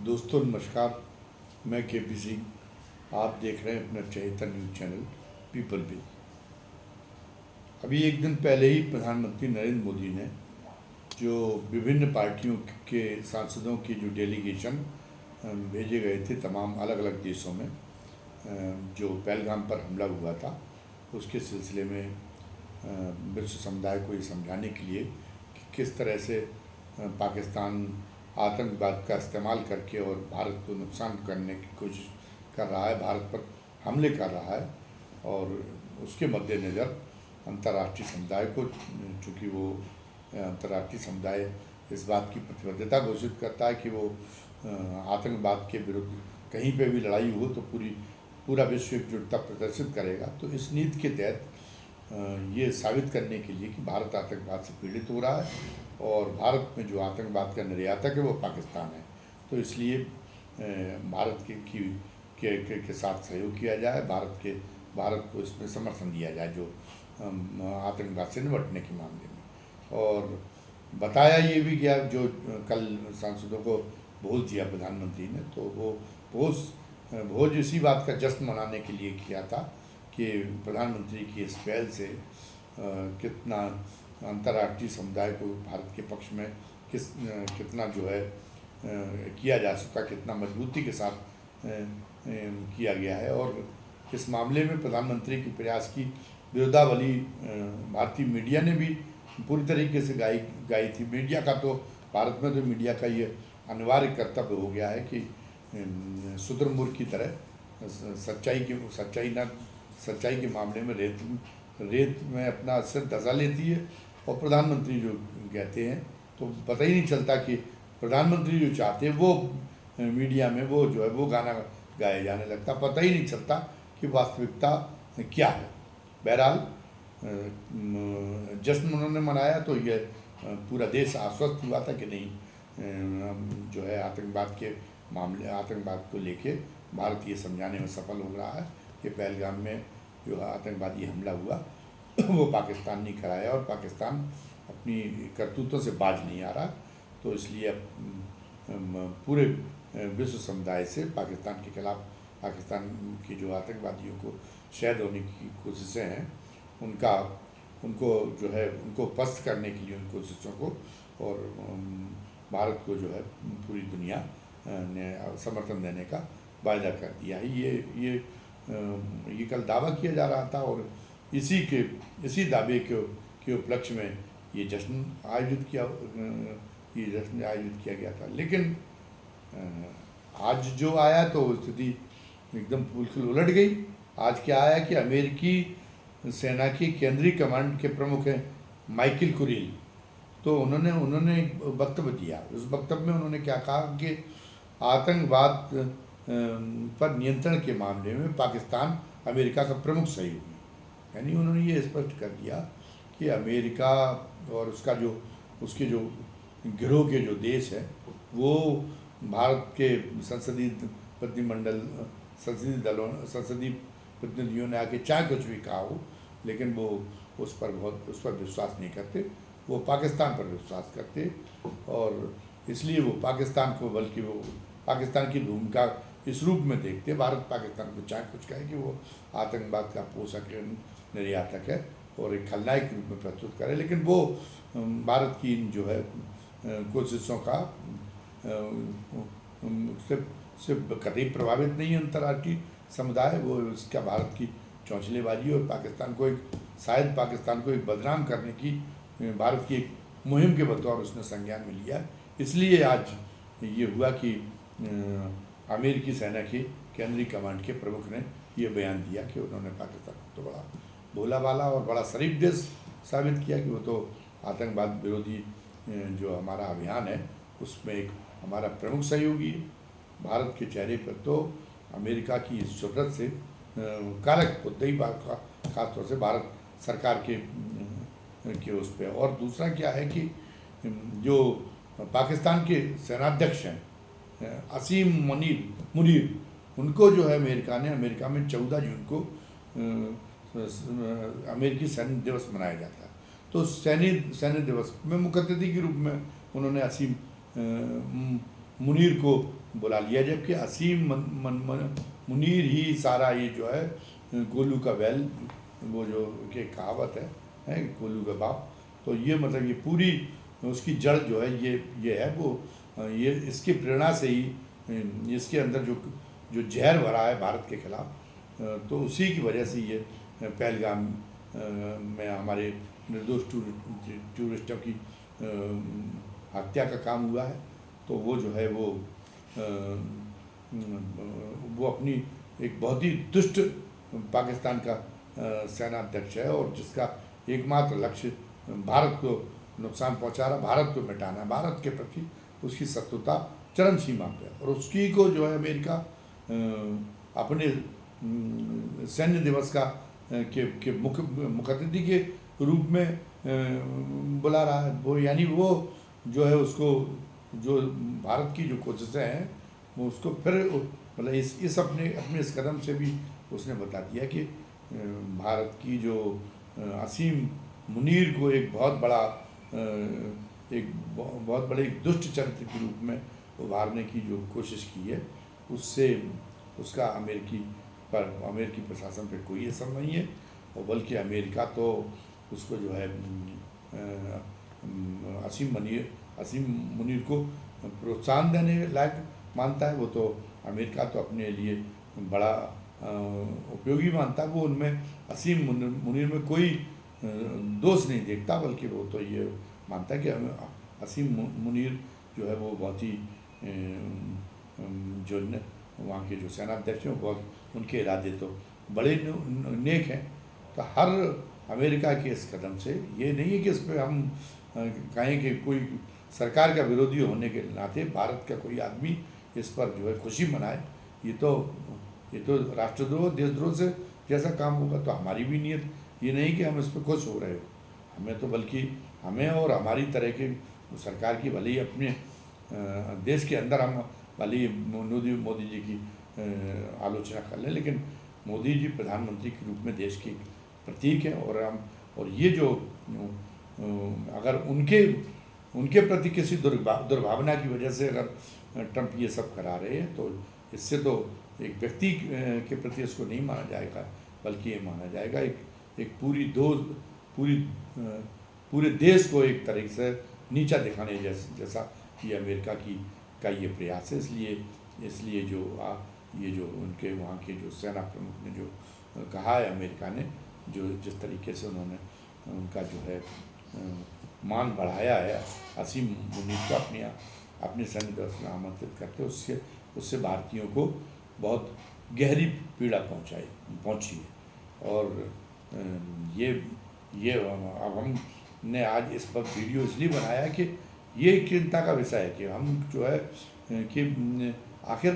दोस्तों नमस्कार। मैं के पी सिंह। आप देख रहे हैं अपना चहेता न्यूज़ चैनल पीपल बिल। अभी एक दिन पहले ही प्रधानमंत्री नरेंद्र मोदी ने जो विभिन्न पार्टियों के सांसदों की जो डेलीगेशन भेजे गए थे तमाम अलग अलग देशों में, जो पहलगाम पर हमला हुआ था उसके सिलसिले में विश्व समुदाय को ये समझाने के लिए कि किस तरह से पाकिस्तान आतंकवाद का इस्तेमाल करके और भारत को नुकसान करने की कोशिश कर रहा है, भारत पर हमले कर रहा है। और उसके मद्देनज़र अंतर्राष्ट्रीय समुदाय को, चूँकि वो अंतर्राष्ट्रीय समुदाय इस बात की प्रतिबद्धता घोषित करता है कि वो आतंकवाद के विरुद्ध कहीं पे भी लड़ाई हो तो पूरा विश्व एकजुटता प्रदर्शित करेगा। तो इस नीति के तहत ये साबित करने के लिए कि भारत आतंकवाद से पीड़ित हो रहा है और भारत में जो आतंकवाद का निर्यातक है वो पाकिस्तान है, तो इसलिए भारत के साथ सहयोग किया जाए, भारत को इसमें समर्थन दिया जाए जो आतंकवाद से निपटने के मामले में। और बताया ये भी गया, जो कल सांसदों को भोज दिया प्रधानमंत्री ने, तो वो भोज इसी बात का जश्न मनाने के लिए किया था कि प्रधानमंत्री की इस पहल से कितना अंतर्राष्ट्रीय समुदाय को भारत के पक्ष में कितना जो है किया जा सकता, कितना मजबूती के साथ किया गया है। और इस मामले में प्रधानमंत्री के प्रयास की विरोधावली भारतीय मीडिया ने भी पूरी तरीके से गाई थी। मीडिया का तो, भारत में तो मीडिया का ये अनिवार्य कर्तव्य हो गया है कि शुतुरमुर्ग की तरह सच्चाई के मामले में रेत में अपना सिर धंसा लेती है। और प्रधानमंत्री जो कहते हैं तो पता ही नहीं चलता कि प्रधानमंत्री जो चाहते हैं वो मीडिया में वो जो है वो गाना गाया जाने लगता, पता ही नहीं चलता कि वास्तविकता क्या है। बहरहाल जश्न उन्होंने मनाया तो ये पूरा देश आश्वस्त हुआ था कि नहीं, जो है आतंकवाद को लेके भारत ये समझाने में सफल हो रहा है कि पहलगाम में जो आतंकवादी हमला हुआ वो पाकिस्तान ने कराया और पाकिस्तान अपनी करतूतों से बाज नहीं आ रहा। तो इसलिए अब पूरे विश्व समुदाय से पाकिस्तान के खिलाफ, पाकिस्तान की जो आतंकवादियों को शहीद होने की कोशिशें हैं उनको पस्त करने के लिए उन कोशिशों को, और भारत को जो है पूरी दुनिया ने समर्थन देने का वायदा कर दिया है। ये कल दावा किया जा रहा था और इसी दावे के उपलक्ष्य में ये जश्न आयोजित किया गया था। लेकिन आज जो आया तो स्थिति एकदम बिल्कुल उलट गई। आज क्या आया कि अमेरिकी सेना की केंद्रीय कमांड के प्रमुख हैं माइकल कुरिल, तो उन्होंने एक वक्तव्य दिया। उस वक्तव्य में उन्होंने क्या कहा कि आतंकवाद पर नियंत्रण के मामले में पाकिस्तान अमेरिका का प्रमुख सहयोगी है। यानी उन्होंने ये स्पष्ट कर दिया कि अमेरिका और उसके जो गिरोह के जो देश है वो भारत के संसदीय प्रतिनिधियों ने आके चाहे कुछ भी कहा हो, लेकिन वो उस पर विश्वास नहीं करते, वो पाकिस्तान पर विश्वास करते। और इसलिए वो पाकिस्तान को, बल्कि वो पाकिस्तान की भूमिका इस रूप में देखते, भारत पाकिस्तान को चाहे कुछ कहे कि वो आतंकवाद का पोषक निर्यातक है और एक खलनायक के रूप में प्रस्तुत करे, लेकिन वो भारत की जो है कोशिशों का सिर्फ कतई प्रभावित नहीं है अंतर्राष्ट्रीय समुदाय। वो इसका भारत की चौंचलेबाजी और शायद पाकिस्तान को एक बदनाम करने की भारत की एक मुहिम के बतौर उसने संज्ञान में लिया। इसलिए आज ये हुआ कि अमेरिकी सेना के केंद्रीय कमांड के प्रमुख ने ये बयान दिया कि उन्होंने पाकिस्तान को तो बड़ा भोला भाला और बड़ा शरीफ देश साबित किया कि वो तो आतंकवाद विरोधी जो हमारा अभियान है उसमें एक हमारा प्रमुख सहयोगी है। भारत के चेहरे पर तो अमेरिका की इस शुहरत से कारक होता ही खासतौर से भारत सरकार के उस पर। और दूसरा क्या है कि जो पाकिस्तान के सेनाध्यक्ष हैं असीम मुनीर, उनको जो है अमेरिका में 14 जून को अमेरिकी सैन्य दिवस मनाया जाता है। तो सैन्य दिवस में मुख्य अतिथि के रूप में उन्होंने असीम मुनीर को बुला लिया, जबकि असीम मुनीर ही सारा ये जो है गोलू का बैल, वो जो कि कहावत है गोलू का बाप, तो ये मतलब ये पूरी उसकी जड़ जो है ये है वो, ये इसकी प्रेरणा से ही इसके अंदर जो जहर भरा है भारत के खिलाफ, तो उसी की वजह से ये पहलगाम में हमारे निर्दोष टूरिस्टों की हत्या का काम हुआ है। तो वो जो है वो अपनी एक बहुत ही दुष्ट पाकिस्तान का सेना अध्यक्ष है, और जिसका एकमात्र लक्ष्य भारत को नुकसान पहुंचा रहा, भारत को मिटाना, भारत के प्रति उसकी शत्रुता चरम सीमा पे, और उसकी को जो है अमेरिका अपने सैन्य दिवस का के मुख्य अतिथि के रूप में बुला रहा है। वो यानी वो जो है उसको जो भारत की जो कोशिशें हैं वो उसको फिर मतलब इस अपने इस कदम से भी उसने बता दिया कि भारत की जो असीम मुनीर को एक बहुत बड़े एक दुष्ट चरित्र के रूप में उभारने की जो कोशिश की है, उससे उसका अमेरिकी प्रशासन पे कोई असर नहीं है, और बल्कि अमेरिका तो उसको जो है असीम मुनीर को प्रोत्साहन देने लायक मानता है। वो तो अमेरिका तो अपने लिए बड़ा उपयोगी मानता है, वो उनमें असीम मुनीर में कोई दोष नहीं देखता, बल्कि वो तो ये मानता है कि असीम मुनीर जो है वो बहुत ही जो वहाँ के जो सेनाध्यक्ष हैं बहुत उनके इरादे तो बड़े नेक हैं। तो हर अमेरिका के इस कदम से ये नहीं है कि इस पर हम कहें कि कोई सरकार का विरोधी होने के नाते भारत का कोई आदमी इस पर जो है खुशी मनाए, ये तो राष्ट्रद्रोह देशद्रोह से जैसा काम होगा। तो हमारी भी नीयत ये नहीं कि हम इस पर खुश हो रहे हो, हमें तो बल्कि हमें और हमारी तरह के सरकार की भले ही अपने देश के अंदर हम भले ही मोदी जी की आलोचना कर लें, लेकिन मोदी जी प्रधानमंत्री के रूप में देश के प्रतीक हैं, और ये जो अगर उनके प्रति किसी दुर्भावना की वजह से अगर ट्रंप ये सब करा रहे हैं, तो इससे तो एक व्यक्ति के प्रति इसको नहीं माना जाएगा, बल्कि ये माना जाएगा एक पूरे देश को एक तरीके से नीचा दिखाने जैसा कि अमेरिका का ये प्रयास है। इसलिए ये जो उनके वहाँ के जो सेना प्रमुख ने जो कहा है, अमेरिका ने जो जिस तरीके से उन्होंने उनका जो है मान बढ़ाया है असीम मुनीर को अपने सैन्य दल में आमंत्रित करते, उससे भारतीयों को बहुत गहरी पीड़ा पहुंची है। और ये अब हमने आज इस पर वीडियो इसलिए बनाया कि ये चिंता का विषय है कि हम जो है कि आखिर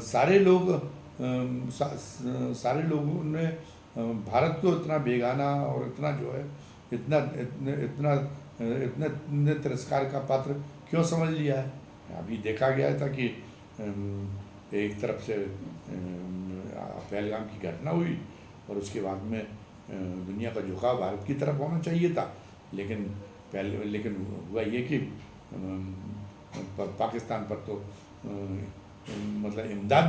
सारे लोगों ने भारत को इतना बेगाना और इतना जो है इतने तिरस्कार का पात्र क्यों समझ लिया है। अभी देखा गया था कि एक तरफ से पहलगाम की घटना हुई और उसके बाद में दुनिया का झुकाव भारत की तरफ होना चाहिए था, लेकिन हुआ ये कि पाकिस्तान पर तो मतलब इमदाद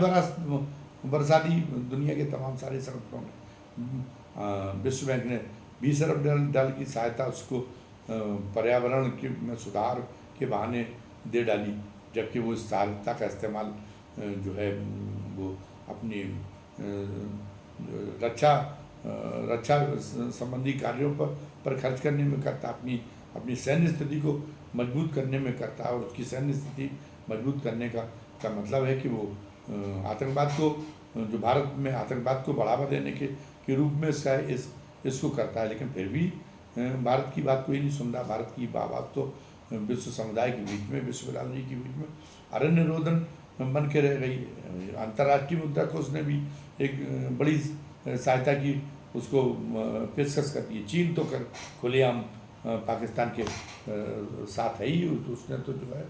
बरसा दी दुनिया के तमाम सारे संगठनों ने। विश्व बैंक ने 20 अरब डॉलर की सहायता उसको पर्यावरण में सुधार के बहाने दे डाली, जबकि वो इस सहायता का इस्तेमाल जो है वो अपनी रक्षा संबंधी कार्यों पर खर्च करने में करता, अपनी सैन्य स्थिति को मजबूत करने में करता, और उसकी सैन्य स्थिति मजबूत करने का मतलब है कि वो आतंकवाद को जो भारत में आतंकवाद को बढ़ावा देने के रूप में इसको करता है। लेकिन फिर भी भारत की बात कोई नहीं सुनता। भारत की बात तो विश्व समुदाय के बीच में, विश्व राजनीति के बीच में अरण्य रोदन बन के रह गई। अंतर्राष्ट्रीय मुद्रा कोष ने भी एक बड़ी सहायता की उसको पेशकश कर दी। चीन तो खुलेआम पाकिस्तान के साथ है ही, उसने तो जो है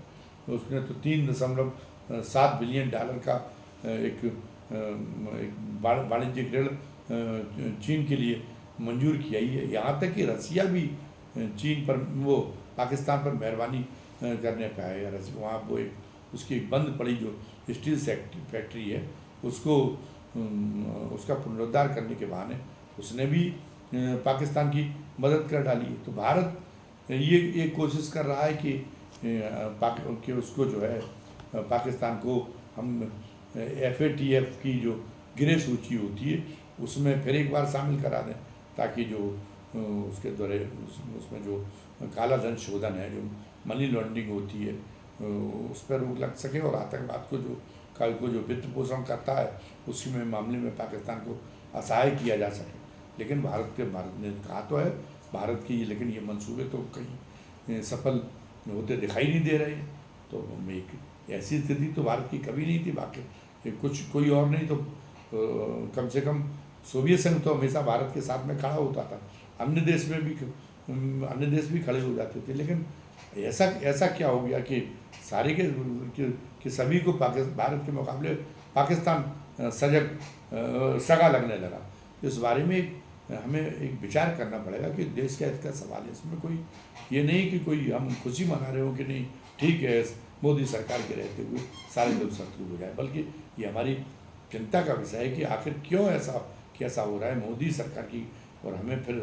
उसने तो $3.7 बिलियन का एक वाणिज्यिक ऋण चीन के लिए मंजूर किया ही है। यहाँ तक कि रसिया भी चीन पर पाकिस्तान पर मेहरबानी करने पे आएगा। वहाँ वो एक उसकी एक बंद पड़ी जो स्टील फैक्ट्री है उसको उसका पुनरुद्धार करने के बहाने उसने भी पाकिस्तान की मदद कर डाली है। तो भारत ये कोशिश कर रहा है कि उसको जो है पाकिस्तान को हम FATF की जो ग्रे सूची होती है उसमें फिर एक बार शामिल करा दें, ताकि जो उसके द्वारा उसमें जो काला धन शोधन है, जो मनी लॉन्ड्रिंग होती है, उस पर रोक लग सके और आतंकवाद को जो वित्त पोषण करता है उसके मामले में पाकिस्तान को असहाय किया जा सके। लेकिन भारत ने कहा तो है भारत की, लेकिन ये मंसूबे तो कहीं सफल होते दिखाई नहीं दे रहे हैं। तो एक ऐसी स्थिति तो भारत की कभी नहीं थी। बाकी कोई और नहीं तो कम से कम सोवियत संघ तो हमेशा भारत के साथ में खड़ा होता था, अन्य देश भी खड़े हो जाते थे। लेकिन ऐसा क्या हो गया कि सारे के सभी को भारत के मुकाबले पाकिस्तान सगा लगने लगा। इस बारे में हमें एक विचार करना पड़ेगा कि देश का हित का सवाल है। इसमें कोई ये नहीं कि कोई हम खुशी मना रहे हो कि नहीं ठीक है मोदी सरकार के रहते हुए सारे लोग शत्रु हो जाए, बल्कि ये हमारी चिंता का विषय है कि आखिर क्यों कैसा हो रहा है मोदी सरकार की। और हमें फिर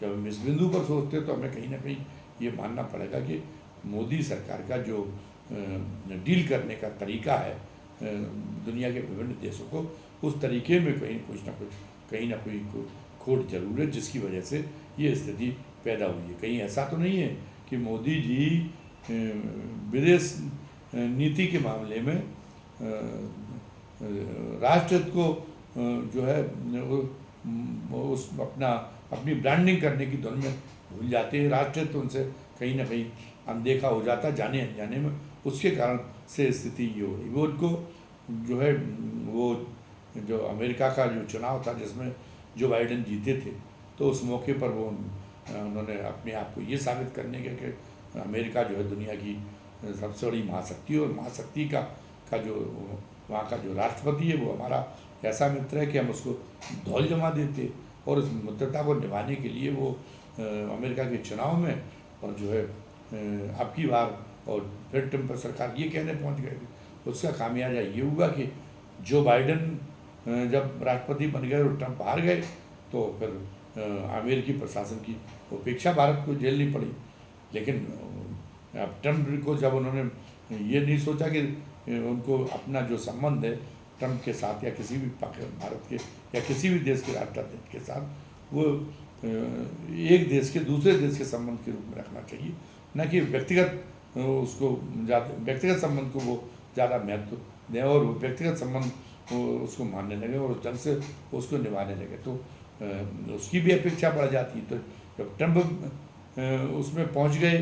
जब हम इस बिंदु पर सोचते हैं तो हमें कहीं ना कहीं ये मानना पड़ेगा कि मोदी सरकार का जो डील करने का तरीका है दुनिया के विभिन्न देशों को, उस तरीके में कहीं ना कोई खोट जरूर है, जिसकी वजह से ये स्थिति पैदा हुई है। कहीं ऐसा तो नहीं है कि मोदी जी विदेश नीति के मामले में राष्ट्रहित को जो है उस अपनी ब्रांडिंग करने की धुन में भूल जाते हैं। राष्ट्रहित उनसे कहीं ना कहीं अनदेखा हो जाता जाने अनजाने में, उसके कारण से स्थिति ये हो रही। वो उनको जो है वो जो अमेरिका का जो चुनाव था जिसमें जो बाइडेन जीते थे, तो उस मौके पर उन्होंने अपने आप को ये साबित करने के कि अमेरिका जो है दुनिया की सबसे बड़ी महाशक्ति, और महाशक्ति का जो वहाँ का जो राष्ट्रपति है वो हमारा ऐसा मित्र है कि हम उसको धौल जमा देते। और उस मित्रता को निभाने के लिए वो अमेरिका के चुनाव में और जो है अब की बार और फिर ट्रम्प सरकार ये कहने पहुँच गए थे। उसका खामियाजा ये हुआ कि जो बाइडेन जब राष्ट्रपति बन गए और ट्रम्प हार गए, तो फिर अमेरिकी प्रशासन की उपेक्षा भारत को झेलनी पड़ी। लेकिन अब ट्रम्प को जब उन्होंने ये नहीं सोचा कि उनको अपना जो संबंध है ट्रम्प के साथ या किसी भी भारत के या किसी भी देश के राष्ट्राध्यक्ष के साथ, वो एक देश के दूसरे देश के संबंध के रूप में रखना चाहिए, न कि व्यक्तिगत संबंध को वो ज़्यादा महत्व दें और व्यक्तिगत संबंध उसको मानने लगे और उस ढंग से उसको निभाने लगे। तो उसकी भी अपेक्षा बढ़ जाती। तो जब ट्रम्प उसमें पहुंच गए,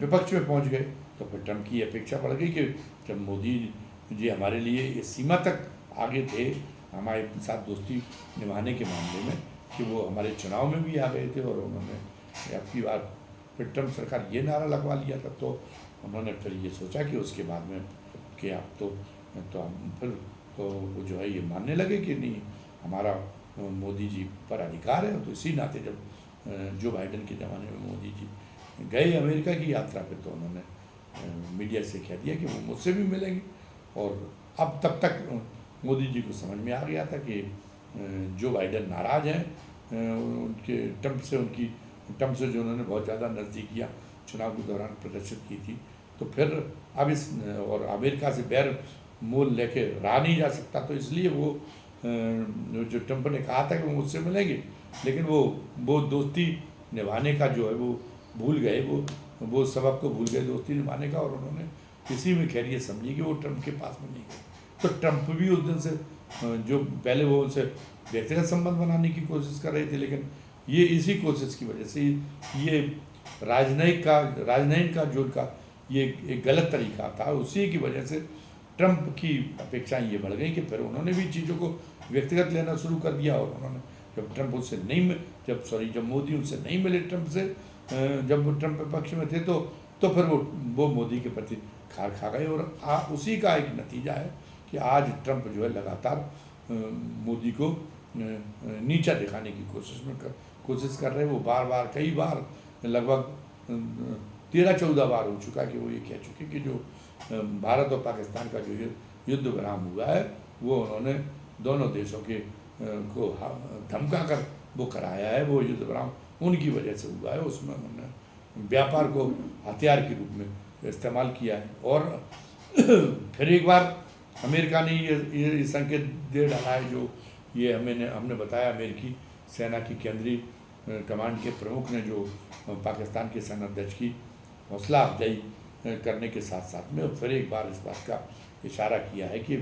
विपक्ष में पहुंच गए, तो फिर ट्रम्प की अपेक्षा बढ़ गई कि जब मोदी जी हमारे लिए इस सीमा तक आगे थे हमारे साथ दोस्ती निभाने के मामले में कि वो हमारे चुनाव में भी आ गए थे, और उन्होंने अब की बार फिर ट्रम्प सरकार ये नारा लगवा लिया था। तो उन्होंने फिर ये सोचा कि उसके बाद में कि अब तो हम फिर तो वो जो है ये मानने लगे कि नहीं हमारा मोदी जी पर अधिकार है। तो इसी नाते जब जो बाइडेन के ज़माने में मोदी जी गए अमेरिका की यात्रा पे, तो उन्होंने मीडिया से कह दिया कि वो मुझसे भी मिलेंगे। और अब तब तक मोदी जी को समझ में आ गया था कि जो बाइडेन नाराज़ हैं उनके ट्रम्प से जो उन्होंने बहुत ज़्यादा नज़दीकियाँ चुनाव के दौरान प्रदर्शित की थी। तो फिर अब और अमेरिका से बैर मोल लेके रहा नहीं जा सकता। तो इसलिए वो जो ट्रम्प ने कहा था कि वो मुझसे मिलेंगे, लेकिन वो दोस्ती निभाने का जो है वो भूल गए, वो सबक को भूल गए दोस्ती निभाने का, और उन्होंने किसी में खैरियत समझी कि वो ट्रम्प के पास में नहीं गए। तो ट्रम्प भी उस दिन से जो पहले वो उनसे व्यक्तिगत संबंध बनाने की कोशिश कर रहे थे, लेकिन ये इसी कोशिश की वजह से ये राजनयिक का जो का ये एक गलत तरीका था, उसी की वजह से ट्रम्प की अपेक्षाएं ये बढ़ गई कि फिर उन्होंने भी चीज़ों को व्यक्तिगत लेना शुरू कर दिया। और उन्होंने जब मोदी उनसे नहीं मिले ट्रम्प से, जब वो ट्रम्प पक्ष में थे, तो फिर वो मोदी के प्रति खार खा गए। और उसी का एक नतीजा है कि आज ट्रम्प जो है लगातार मोदी को नीचा दिखाने की कोशिश कर रहे हैं। वो कई बार लगभग 13-14 बार हो चुका कि वो ये कह चुके कि जो भारत और पाकिस्तान का जो युद्ध विराम हुआ है वो उन्होंने दोनों देशों के को धमका कर वो कराया है। वो युद्ध विराम उनकी वजह से हुआ है, उसमें उन्होंने व्यापार को हथियार के रूप में इस्तेमाल किया है। और फिर एक बार अमेरिका ने ये संकेत दे डाला है, जो ये हमने बताया, अमेरिकी सेना की केंद्रीय कमांड के प्रमुख ने जो पाकिस्तान के सेनाध्यक्ष की हौसला अफजाई करने के साथ साथ में फिर एक बार इस बात का इशारा किया है कि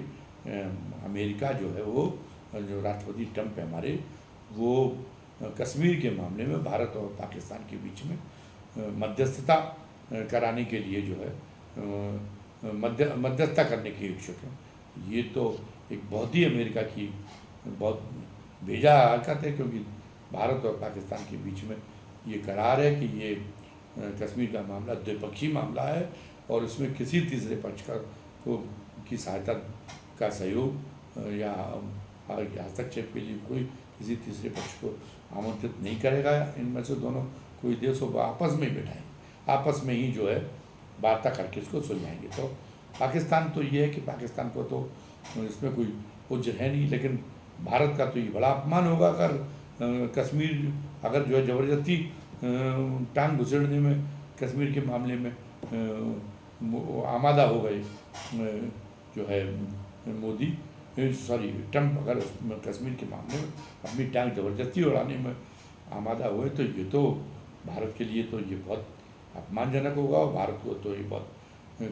अमेरिका जो है वो जो राष्ट्रपति ट्रंप है हमारे, वो कश्मीर के मामले में भारत और पाकिस्तान के बीच में मध्यस्थता कराने के लिए जो है मध्यस्थता करने के इच्छुक है। ये तो एक बहुत ही अमेरिका की बहुत भेजा हरकत है, क्योंकि भारत और पाकिस्तान के बीच में ये करार है कि ये कश्मीर का मामला द्विपक्षीय मामला है और इसमें किसी तीसरे पक्ष की सहायता का सहयोग या हस्तक्षेप के लिए कोई किसी तीसरे पक्ष को आमंत्रित नहीं करेगा। इनमें से दोनों कोई देशों को आपस में ही बैठाएंगे, आपस में ही जो है वार्ता करके इसको सुलझाएंगे। तो पाकिस्तान तो ये है कि पाकिस्तान को तो इसमें कोई उज्र है नहीं, लेकिन भारत का तो ये बड़ा अपमान होगा अगर कश्मीर अगर जो है ज़बरदस्ती टांग घुसेड़ने में कश्मीर के मामले में आमादा हो गए जो है ट्रंप अगर कश्मीर के मामले में अपनी टांग ज़बरदस्ती उड़ाने में आमादा हुए, तो ये तो भारत के लिए तो ये बहुत अपमानजनक होगा और भारत को तो ये बहुत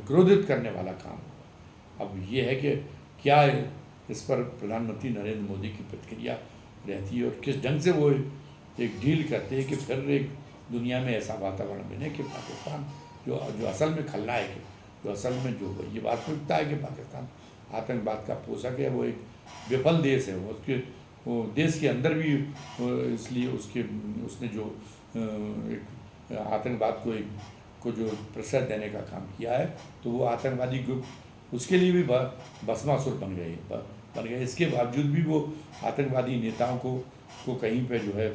क्रोधित करने वाला काम होगा। अब ये है कि क्या इस पर प्रधानमंत्री नरेंद्र मोदी की प्रतिक्रिया रहती है और किस ढंग से वो एक डील करते हैं कि फिर एक दुनिया में ऐसा वातावरण बने कि पाकिस्तान जो असल में खलनायक है, जो असल में जो ये वास्तविकता है कि पाकिस्तान आतंकवाद का पोषक है, वो एक विफल देश है, वो देश के अंदर भी इसलिए उसने जो एक आतंकवाद को जो प्रश्रय देने का काम किया है, तो वो आतंकवादी ग्रुप उसके लिए भी भस्मासुर बन गए। इसके बावजूद भी वो आतंकवादी नेताओं को कहीं पे जो है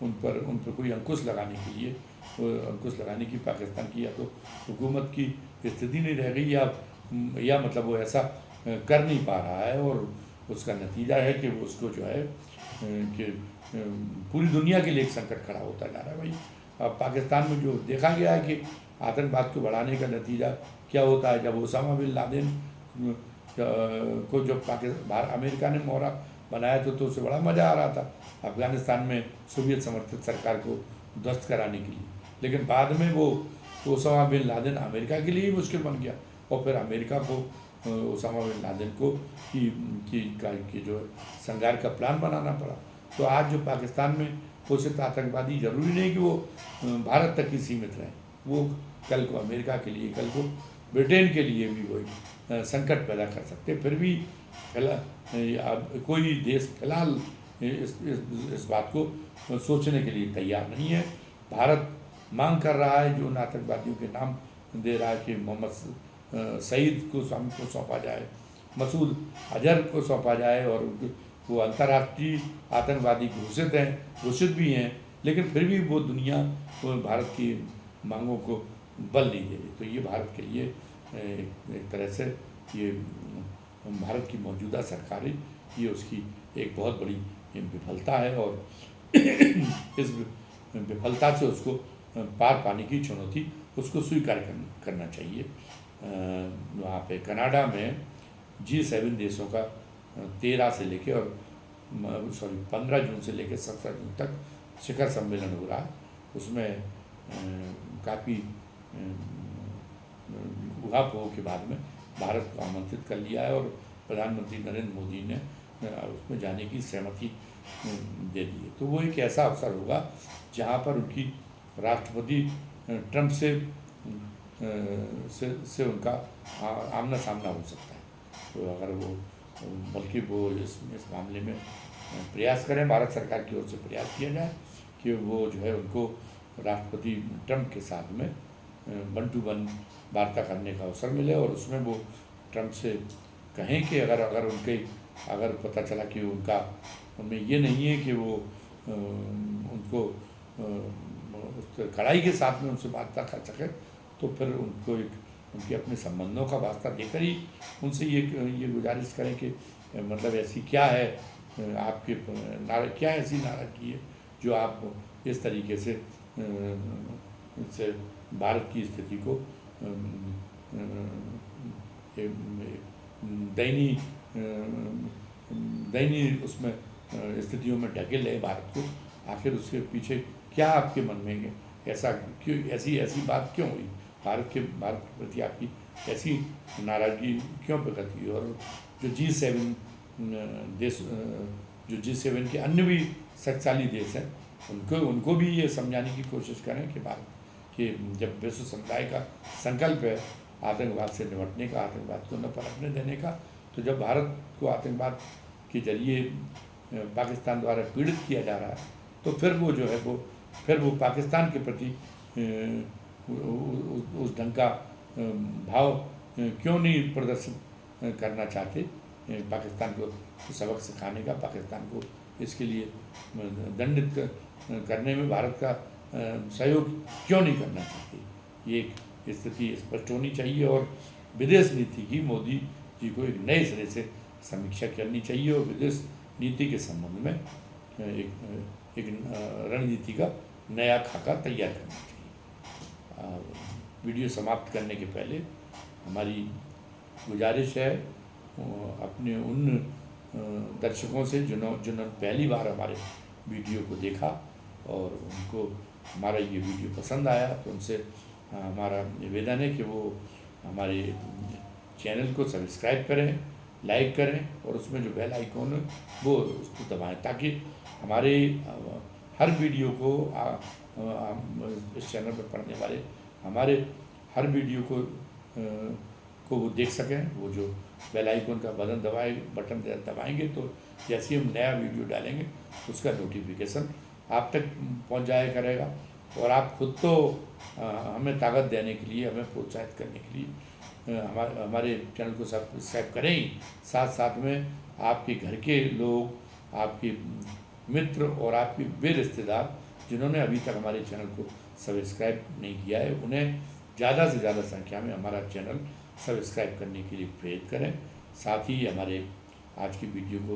उन पर कोई अंकुश लगाने के लिए अंकुश लगाने की पाकिस्तान की या तो हुकूमत की स्थिति नहीं रह गई या मतलब वो ऐसा कर नहीं पा रहा है। और उसका नतीजा है कि वो उसको जो है कि पूरी दुनिया के लिए एक संकट खड़ा होता जा रहा है। भाई अब पाकिस्तान में जो देखा गया है कि आतंकवाद को बढ़ाने का नतीजा क्या होता है, जब ओसामा बिन लादेन को जब अमेरिका ने मोहरा बनाया तो उससे बड़ा मज़ा आ रहा था अफ़गानिस्तान में सोवियत समर्थित सरकार को ध्वस्त कराने के लिए, लेकिन बाद में वो ओसामा बिन लादेन अमेरिका के लिए ही मुश्किल बन गया और फिर अमेरिका को ओसामा बिन लादेन को की जो संघार का प्लान बनाना पड़ा। तो आज जो पाकिस्तान में घोषित आतंकवादी जरूरी नहीं कि वो भारत तक ही सीमित रहे, वो कल को अमेरिका के लिए, कल को ब्रिटेन के लिए भी वो संकट पैदा कर सकते। फिर भी कोई देश फिलहाल इस बात को सोचने के लिए तैयार नहीं है। भारत मांग कर रहा है, जो उन आतंकवादियों के नाम दे रहा है कि मोहम्मद सईद को सौंपा जाए, मसूद अजहर को सौंपा जाए, और वो अंतर्राष्ट्रीय आतंकवादी घोषित भी हैं, लेकिन फिर भी वो दुनिया भारत की मांगों को बल नहीं दे रही। तो ये भारत के लिए एक तरह से ये भारत की मौजूदा सरकारें ये उसकी एक बहुत बड़ी विफलता है और इस विफलता से उसको पार पाने की चुनौती उसको स्वीकार करना चाहिए। वहाँ पे कनाडा में G7 देशों का 13 से लेके और 15 जून से लेकर 17 जून तक शिखर सम्मेलन हो रहा है। उसमें काफ़ी उहापोह के बाद में भारत को आमंत्रित कर लिया है और प्रधानमंत्री नरेंद्र मोदी ने उसमें जाने की सहमति दे दी है। तो वो एक ऐसा अवसर होगा जहाँ पर उनकी राष्ट्रपति ट्रंप से उनका आमना सामना हो सकता है। तो अगर वो बल्कि वो इस मामले में प्रयास करें, भारत सरकार की ओर से प्रयास किया जाए कि वो जो है उनको राष्ट्रपति ट्रंप के साथ में 1 to 1 वार्ता करने का अवसर मिले और उसमें वो ट्रंप से कहें कि अगर पता चला कि उनमें ये नहीं है कि वो उनको उस कड़ाई के साथ में उनसे वार्ता कर सके, तो फिर उनको एक उनके अपने संबंधों का वास्ता देकर ही उनसे ये गुजारिश करें कि मतलब ऐसी क्या है आपके क्या ऐसी नाराज़गी है जो आप इस तरीके से भारत की स्थिति को दयनीय दयनीय उसमें स्थितियों में ढकेल रहे भारत को। आखिर उसके पीछे क्या आपके मन में ऐसा क्यों, ऐसी बात क्यों हुई? भारत के प्रति आपकी ऐसी नाराज़गी क्यों प्रकट हुई? और जो G7 देश, जो G7 के अन्य भी शक्तिशाली देश हैं, उनको भी ये समझाने की कोशिश करें कि भारत कि जब विश्व समुदाय का संकल्प है आतंकवाद से निपटने का, आतंकवाद को न पनपने देने का, तो जब भारत को आतंकवाद के जरिए पाकिस्तान द्वारा पीड़ित किया जा रहा है, तो फिर वो जो है वो पाकिस्तान के प्रति उस ढंग का भाव क्यों नहीं प्रदर्शित करना चाहते? पाकिस्तान को सबक सिखाने का, पाकिस्तान को इसके लिए दंडित करने में भारत का सहयोग क्यों नहीं करना चाहते? ये एक स्थिति स्पष्ट होनी चाहिए और विदेश नीति की मोदी जी को एक नए सिरे से समीक्षा करनी चाहिए और विदेश नीति के संबंध में एक रणनीति का नया खाका तैयार करना चाहिए। वीडियो समाप्त करने के पहले हमारी गुजारिश है अपने उन दर्शकों से जिन्होंने पहली बार हमारे वीडियो को देखा और उनको हमारा ये वीडियो पसंद आया, तो उनसे हमारा निवेदन है कि वो हमारे चैनल को सब्सक्राइब करें, लाइक करें और उसमें जो बेल आइकॉन है वो उसको दबाएं, ताकि हमारे हर वीडियो को इस चैनल पर पढ़ने वाले हमारे हर वीडियो को वो देख सकें। वो जो बेल आइकॉन का बटन दबाएंगे तो जैसे हम नया वीडियो डालेंगे उसका नोटिफिकेशन आप तक पहुंच जाया करेगा। और आप खुद तो हमें ताकत देने के लिए, हमें प्रोत्साहित करने के लिए हमारे चैनल को सब्सक्राइब करें ही, साथ साथ में आपके घर के लोग, आपके मित्र और आपके वे रिश्तेदार जिन्होंने अभी तक हमारे चैनल को सब्सक्राइब नहीं किया है, उन्हें ज़्यादा से ज़्यादा संख्या में हमारा चैनल सब्सक्राइब करने के लिए प्रेरित करें। साथ ही हमारे आज की वीडियो को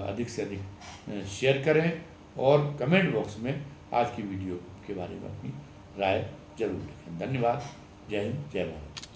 अधिक से अधिक शेयर करें और कमेंट बॉक्स में आज की वीडियो के बारे में अपनी राय जरूर लिखें। धन्यवाद। जय हिंद, जय भारत।